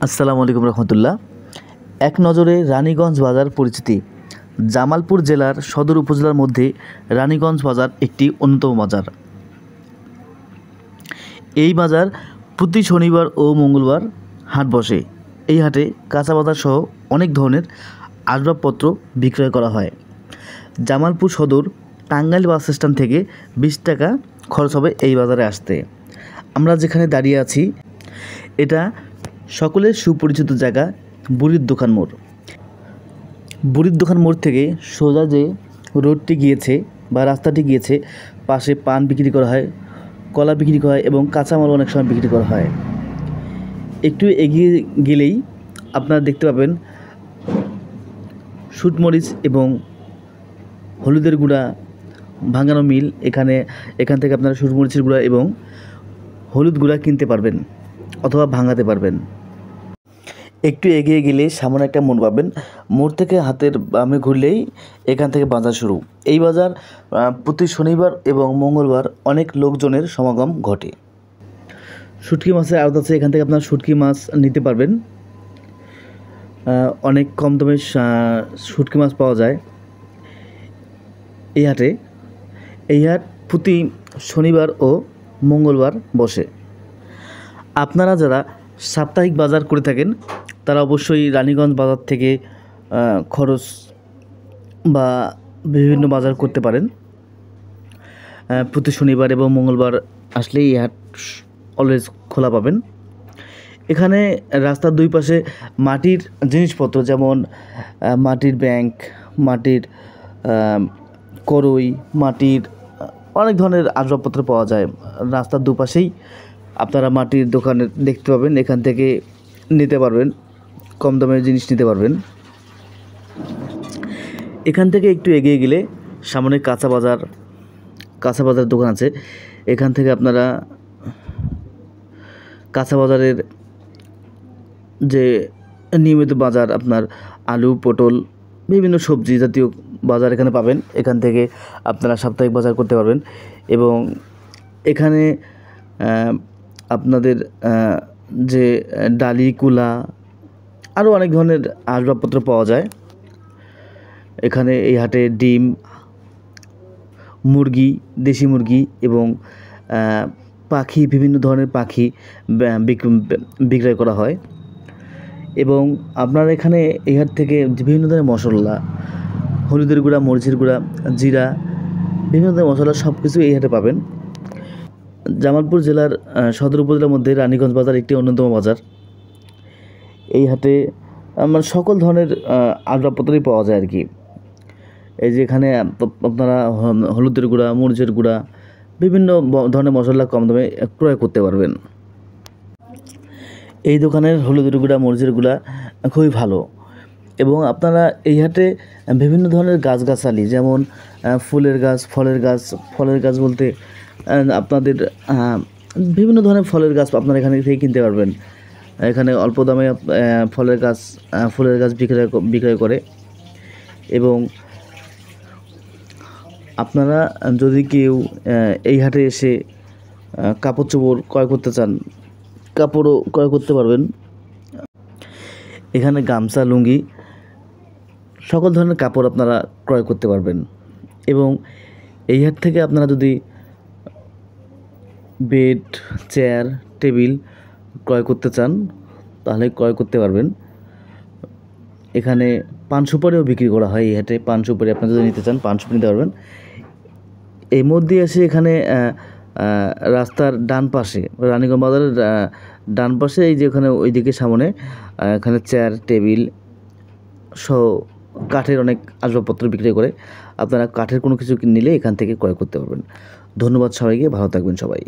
আসসালামু আলাইকুম রহমতুল্লাহ। এক নজরে রানীগঞ্জ বাজার পরিচিতি। জামালপুর জেলার সদর উপজেলার মধ্যে রানীগঞ্জ বাজার একটি অন্যতম বাজার। এই বাজার প্রতি শনিবার ও মঙ্গলবার হাট বসে। এই হাটে কাঁচা বাজার সহ অনেক ধরনের আসবাবপত্র বিক্রয় করা হয়। জামালপুর সদর টাঙ্গাইল বাস স্ট্যান্ড থেকে 20 টাকা খরচ হবে এই বাজারে আসতে। আমরা যেখানে দাঁড়িয়ে আছি এটা সকলের সুপরিচিত জায়গা বুড়ির দোকান মোড়। বুড়ির দোকান মোড় থেকে সোজা যে রোডটি গিয়েছে বা রাস্তাটি গিয়েছে, পাশে পান বিক্রি করা হয়, কলা বিক্রি করা হয় এবং কাঁচামাল অনেক সময় বিক্রি করা হয়। একটু এগিয়ে গেলেই আপনারা দেখতে পাবেন শুটমরিচ এবং হলুদের গুঁড়া ভাঙানো মিল। এখান থেকে আপনারা শুটমরিচের গুঁড়া এবং হলুদ গুঁড়া কিনতে পারবেন অথবা ভাঙাতে পারবেন। একটু এগিয়ে গেলে সামনে একটা মোড় পাবেন। মোড় থেকে হাতের বামে ঘুরলেই এখান থেকে বাজার শুরু। এই বাজার প্রতি শনিবার এবং মঙ্গলবার অনেক লোকজনের সমাগম ঘটে। শুটকি মাছের আড়ত আছে, এখান থেকে আপনার শুটকি মাছ নিতে পারবেন। অনেক কম দামে শুটকি মাছ পাওয়া যায় এই হাটে। এই হাট প্রতি শনিবার ও মঙ্গলবার বসে। আপনারা যারা সাপ্তাহিক বাজার করে থাকেন তারা অবশ্যই রানীগঞ্জ বাজার থেকে খরচ বা বিভিন্ন বাজার করতে পারেন। প্রতি শনিবার এবং মঙ্গলবার আসলে এই হাট অলওয়েজ খোলা পাবেন। এখানে রাস্তার দুই পাশে মাটির জিনিসপত্র যেমন মাটির ব্যাংক, মাটির কড়ই, মাটির অনেক ধরনের আসবাবপত্র পাওয়া যায়। রাস্তার দুপাশেই আপনারা মাটির দোকানে দেখতে পাবেন, এখান থেকে নিতে পারবেন, কম দামের জিনিস নিতে পারবেন। এখান থেকে একটু এগিয়ে গেলে সামনে কাঁচা বাজার দোকান আছে। এখান থেকে আপনারা কাঁচা বাজারের যে নিয়মিত বাজার, আপনার আলু, পটল, বিভিন্ন সবজি জাতীয় বাজার এখানে পাবেন। এখান থেকে আপনারা সাপ্তাহিক বাজার করতে পারবেন এবং এখানে আপনাদের যে ডালি, কুলা আরও অনেক ধরনের আসবাবপত্র পাওয়া যায়। এখানে এই হাটে ডিম, মুরগি, দেশি মুরগি এবং পাখি, বিভিন্ন ধরনের পাখি বিক্রয় করা হয়। এবং আপনার এখানে এই হাট থেকে বিভিন্ন ধরনের মশলা, হলুদের গুঁড়া, মরিচের গুঁড়া, জিরা, বিভিন্ন ধরনের মশলা সব কিছু এই হাটে পাবেন। জামালপুর জেলার সদর উপজেলার মধ্যে রানীগঞ্জ বাজার একটি অন্যতম বাজার। এই হাটে আমার সকল ধরনের আসবাবপত্রই পাওয়া যায় আর কি। এই যে এখানে আপনারা হলুদের গুঁড়া, মরিচের গুঁড়া, বিভিন্ন ধরনের মশলা কম দামে ক্রয় করতে পারবেন। এই দোকানের হলুদের গুঁড়া, মরিচের গুঁড়া খুবই ভালো। এবং আপনারা এই হাটে বিভিন্ন ধরনের গাছগাছালি যেমন ফুলের গাছ, ফলের গাছ বলতে আপনাদের বিভিন্ন ধরনের ফলের গাছ আপনারা এখানে থেকে কিনতে পারবেন। এখানে অল্প দামে ফুলের গাছ বিক্রয় করে। এবং আপনারা যদি কেউ এই হাটে এসে কাপড় চোপড় ক্রয় করতে চান, কাপড়ও ক্রয় করতে পারবেন। এখানে গামছা, লুঙ্গি, সকল ধরনের কাপড় আপনারা ক্রয় করতে পারবেন। এবং এই হাট থেকে আপনারা যদি বেড, চেয়ার, টেবিল ক্রয় করতে চান তাহলে ক্রয় করতে পারবেন। এখানে পান সুপারিও বিক্রি করা হয়। এই হাটে পান সুপারি আপনারা যদি নিতে চান পান সুপারি নিতে পারবেন। এই মধ্যে এসে এখানে রাস্তার ডান পাশে, রানীগঞ্জ বাজারের ডান পাশে, এই যে ওখানে ওইদিকে সামনে এখানে চেয়ার, টেবিল সহ কাঠের অনেক আসবাবপত্র বিক্রি করে। আপনারা কাঠের কোনো কিছু নিলে এখান থেকে ক্রয় করতে পারবেন। ধন্যবাদ সবাইকে, ভালো থাকবেন সবাই।